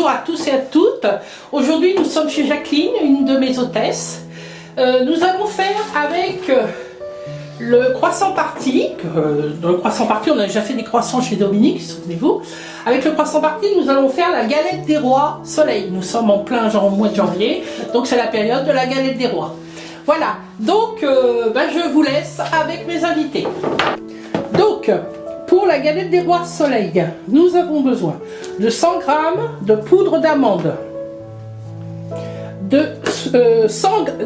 bonjour à tous et à toutes. Aujourd'hui nous sommes chez Jacqueline, une de mes hôtesses. Nous allons faire avec le croissant party. Dans le croissant party, on a déjà fait des croissants chez Dominique, souvenez-vous. Avec le croissant party, nous allons faire la galette des rois soleil. Nous sommes en plein mois de janvier, donc c'est la période de la galette des rois. Voilà, donc je vous laisse avec mes invités. Donc, pour la galette des rois soleil, nous avons besoin de 100 g de poudre d'amande,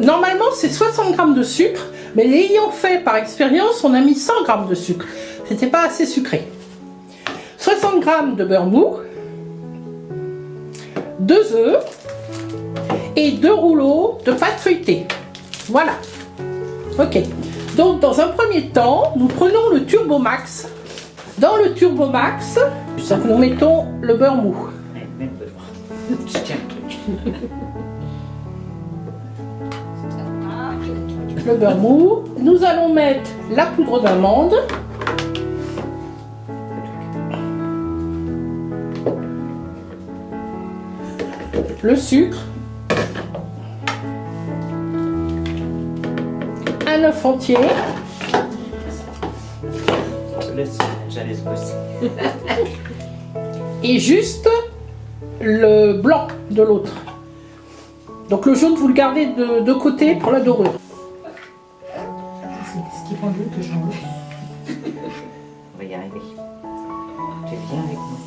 normalement c'est 60 g de sucre, mais l'ayant fait par expérience, on a mis 100 g de sucre, c'était pas assez sucré. 60 g de beurre mou, 2 œufs et 2 rouleaux de pâte feuilletée. Voilà. Ok. Donc dans un premier temps, nous prenons le Turbo Max. Dans le Turbo Max, nous mettons le beurre mou. Le beurre mou. Nous allons mettre la poudre d'amande. Le sucre. Un œuf entier. J'allais se bosser. Et juste le blanc de l'autre. Donc le jaune, vous le gardez de côté pour la dorure. C'est ce qui prend de l'eau que j'enlève. On va y arriver. Tu viens avec moi.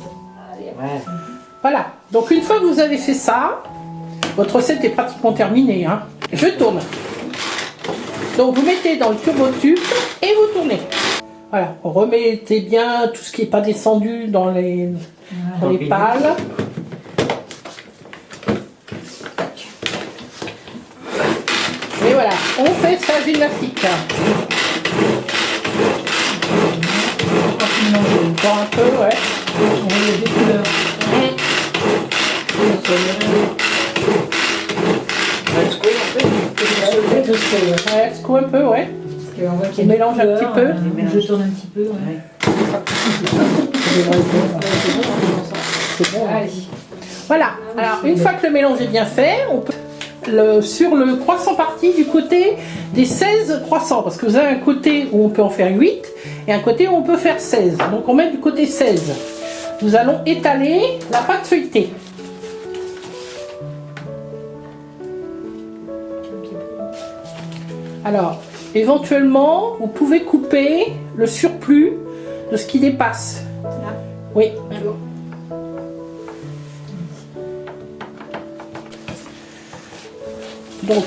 Ouais. Voilà. Donc une fois que vous avez fait ça, votre recette est pratiquement terminée. Hein. Je tourne. Donc vous mettez dans le turbo tube et vous tournez. Voilà, remettez bien tout ce qui n'est pas descendu dans les pales. Et voilà, on fait sa gymnastique. Encore un peu, ouais. On va les deux couleurs. Ouais, secoue un peu, ouais. On voit qu'il On mélange un petit peu. Je tourne un petit peu. Ouais. C'est bon. Allez. Voilà, alors une fois que le mélange est bien fait, on peut sur le croissant parti du côté des 16 croissants, parce que vous avez un côté où on peut en faire 8 et un côté où on peut faire 16. Donc on met du côté 16. Nous allons étaler la pâte feuilletée. Alors, éventuellement, vous pouvez couper le surplus de ce qui dépasse. Oui. Donc,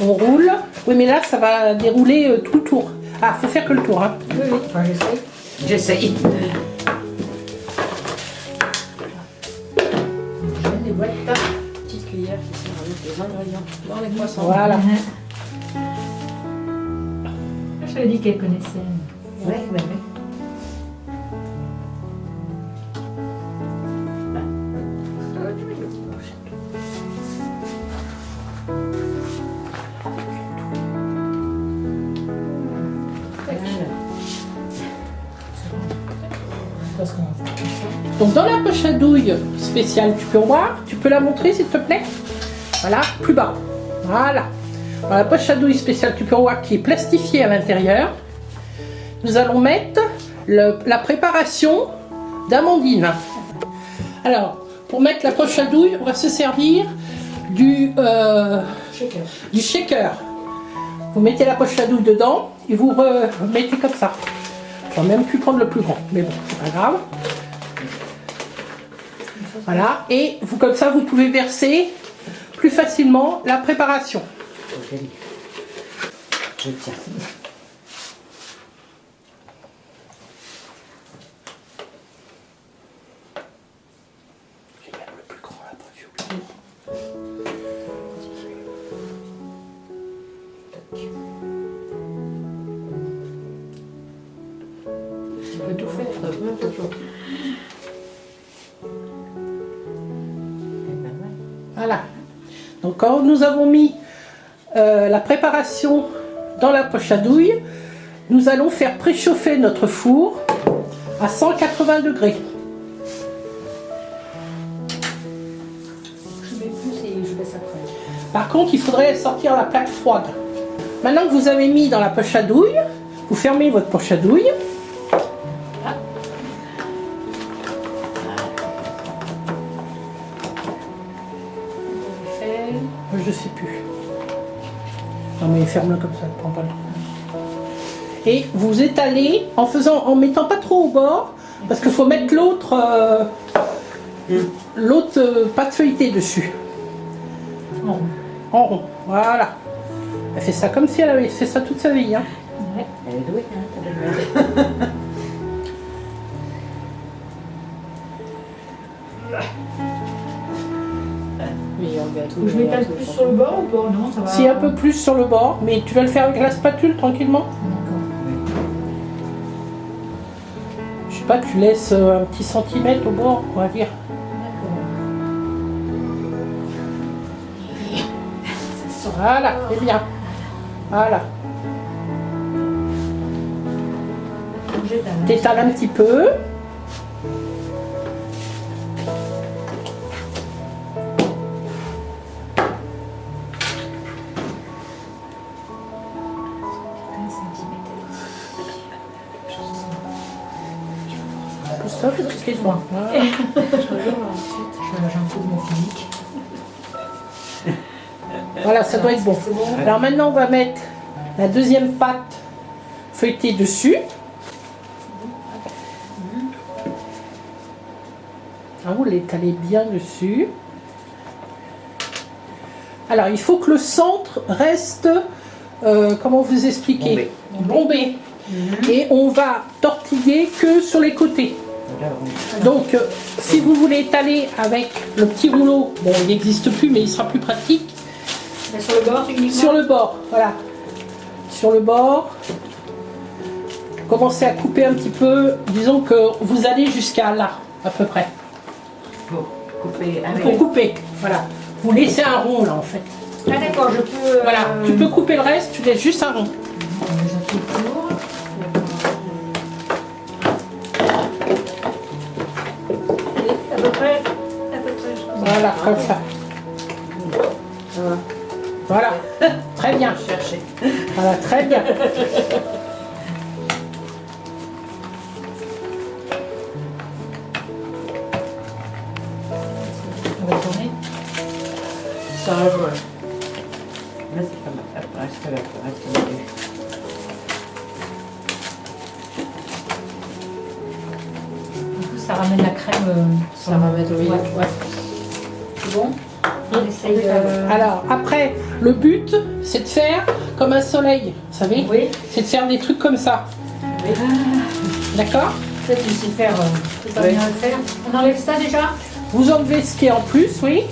on roule. Oui, mais là, ça va dérouler tout le tour. Ah, faut faire que le tour. Hein. Oui, oui. Enfin, J'essaye. Je mets des boîtes. Petite cuillère qui sert avec les ingrédients dans les croissants. Voilà. Je lui ai dit qu'elle connaissait. Ouais. Donc, dans la poche à douille spéciale Tupperware, tu peux la montrer s'il te plaît? Voilà, plus bas. Voilà. Dans la poche à douille spéciale Tupperware qui est plastifiée à l'intérieur, nous allons mettre la préparation d'amandine. Alors, pour mettre la poche à douille, on va se servir du shaker. Vous mettez la poche à douille dedans et vous remettez comme ça. J'aurais même pu prendre le plus grand, mais bon, c'est pas grave. Voilà, et vous comme ça, vous pouvez verser plus facilement la préparation. Je tiens. J'ai même le plus grand là-bas, j'ai oublié. Tu peux tout faire. Voilà. Donc quand nous avons mis la préparation dans la poche à douille, nous allons faire préchauffer notre four à 180 degrés. Par contre, il faudrait sortir la plaque froide. Maintenant que vous avez mis dans la poche à douille, vous fermez votre poche à douille. Je sais plus. Non mais ferme-le comme ça, ne prends pas le temps. Et vous étalez en mettant pas trop au bord, parce qu'il faut mettre l'autre pâte feuilletée dessus. En rond, voilà. Elle fait ça comme si elle avait fait ça toute sa vie. Hein. Ouais, elle est douée, hein, ta belle-mère. Faut que je m'étale plus sur le bord ou pas? Non, ça va. Si un peu plus sur le bord, mais tu vas le faire avec la spatule tranquillement. Je sais pas, tu laisses un petit centimètre au bord, on va dire. Voilà, c'est bien. Voilà. T'étales un petit peu. Pousse-toi, excuse-moi. Voilà. J'ai un coup de mon physique. Voilà, ça doit être bon. Alors maintenant, on va mettre la deuxième pâte feuilletée dessus. Ah, vous l'étalez bien dessus. Alors, il faut que le centre reste, comment vous expliquer, bombé. Et on va tortiller que sur les côtés. Donc, si vous voulez étaler avec le petit rouleau, bon, il n'existe plus, mais il sera plus pratique. Mais sur le bord, uniquement. Sur le bord, voilà. Sur le bord. Commencez à couper un petit peu. Disons que vous allez jusqu'à là, à peu près. Pour couper. Pour couper, voilà. Vous laissez un rond là, en fait. Ah d'accord, je peux... Voilà, tu peux couper le reste, tu laisses juste un rond. À peu près. Voilà, comme ça. Voilà, très bien. Chercher. Voilà, très bien. On va tourner. Ça va, voilà. Là, c'est pas mal. Reste là. Du coup, ça ramène la crème. Ça ramène, oui. Ouais. C'est bon? On essaye de... Alors, après, le but, c'est de faire comme un soleil, vous savez? Oui. C'est de faire des trucs comme ça. Oui. D'accord? Ça, tu sais faire. C'est pas bien le faire. On enlève ça déjà? Vous enlevez ce qui est en plus, oui.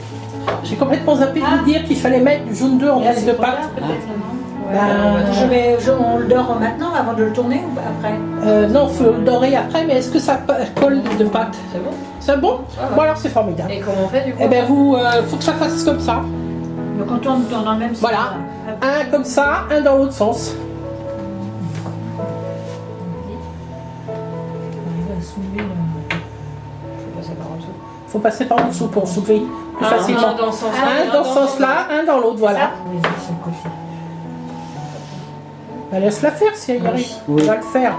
J'ai complètement zappé de vous dire qu'il fallait mettre du jaune d'œuf en place de pâte. On le dort maintenant avant de le tourner ou après? Non, il faut le dorer après, mais est-ce que ça colle de pâte? C'est bon. C'est bon? Bon, alors c'est formidable. Et comment on fait du coup? Eh bien, faut que ça fasse comme ça. Donc on tourne dans le même sens. Voilà. Un comme ça, un dans l'autre sens. Faut passer par en dessous pour soulever plus facilement. Un dans ce sens-là. Un dans ce sens-là, un dans l'autre, voilà. Oui, de son côté. Bah, laisse-la faire si elle y arrive. Oui. On va le faire.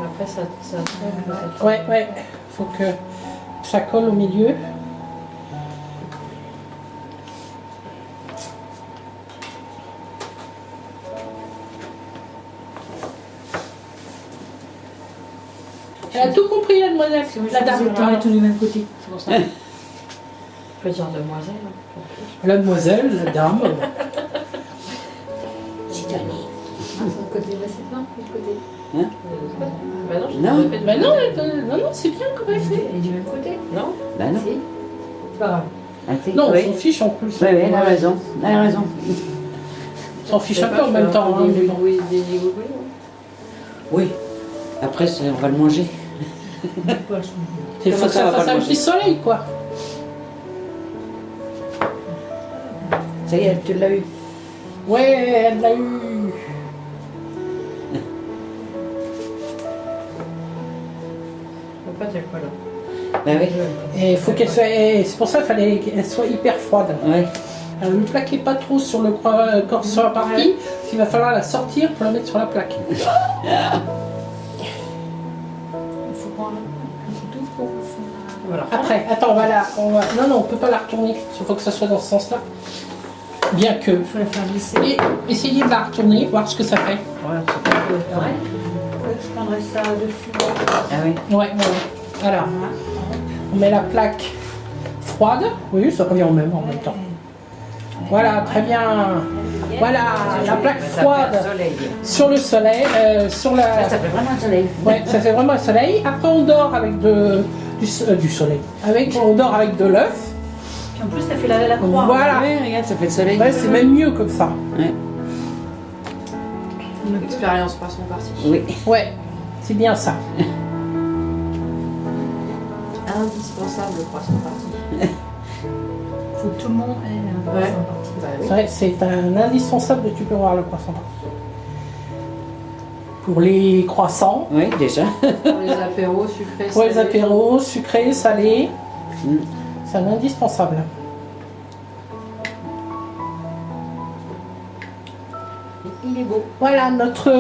Après ça Ouais, ouais. Faut que ça colle au milieu. Elle a tout compris, la demoiselle. La dame. On est tous du même côté. C'est pour ça. Je peux dire demoiselle. La demoiselle, la dame. Sidonie. Ah, c'est le côté, c'est non, le côté. Hein? Bah non, je Non. fais de Bah non, c'est bien comme elle fait. Elle est du même côté. Non? Bah non. Si. C'est pas grave. Ah, si. Non, on Oui. s'en fiche en plus. Oui, elle a raison. Elle a raison. On s'en fiche un peu en même temps. Hein, mais bon. Oui. Après, on va le manger. Il faut que ça fasse un petit soleil, quoi. Ça y est, tu l'as eu. Ouais, elle l'a eu. Faut pas dire quoi là. Bah oui. Et il faut qu'elle soit. C'est pour ça qu'il fallait qu'elle soit hyper froide. Ouais. Alors, ne plaquez pas trop sur le corps sur la partie, parce qu'il va falloir la sortir pour la mettre sur la plaque. Il faut prendre un couteau pour faire. Voilà. Après, attends, non, on peut pas la retourner. Il faut que ça soit dans ce sens-là. Bien que. Il faut la faire glisser. Et essayez de la retourner, voir ce que ça fait. Ouais, c'est pas Ouais. Je prendrai ça dessus. Ah oui. Ouais. Alors, on met la plaque froide. Oui, ça revient au même en même temps. Voilà, très bien. Voilà, la plaque froide sur le soleil, sur la. Ça fait vraiment un soleil. Ouais, ça fait vraiment un soleil. Après, on dort avec du soleil. On dort avec de l'œuf. Puis en plus, ça fait la croix. Voilà. Ouais, regarde, ça fait le soleil. Ouais, c'est même mieux comme ça. Ouais. Une expérience poisson partie. Oui. Ouais, c'est bien ça. Indispensable le poisson partie. Faut que tout le monde ait un Ouais. poisson parti. Bah C'est oui. vrai, c'est un indispensable de tupperware le croissant. Pour les croissants, Oui, déjà. Pour les apéros sucrés. pour les salés. apéros, sucrés, salés, Mm. c'est un indispensable. Il est beau. Voilà, notre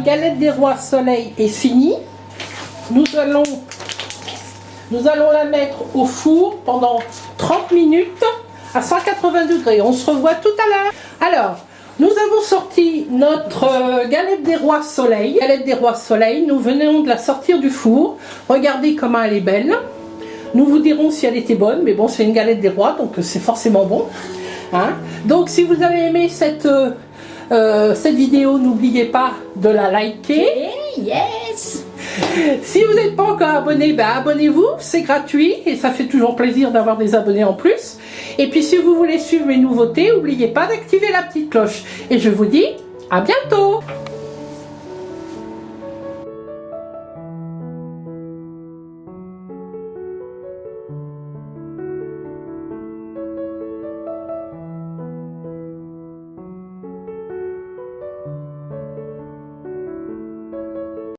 galette des rois soleil est finie. Nous allons la mettre au four pendant 30 minutes à 180 degrés. On se revoit tout à l'heure. Alors, nous avons sorti notre galette des rois soleil. Galette des rois soleil, nous venons de la sortir du four. Regardez comment elle est belle. Nous vous dirons si elle était bonne, mais bon, c'est une galette des rois, donc c'est forcément bon. Hein? Donc, si vous avez aimé cette vidéo, n'oubliez pas de la liker. Yes. Si vous n'êtes pas encore abonné, ben abonnez-vous, c'est gratuit et ça fait toujours plaisir d'avoir des abonnés en plus. Et puis si vous voulez suivre mes nouveautés, n'oubliez pas d'activer la petite cloche. Et je vous dis à bientôt.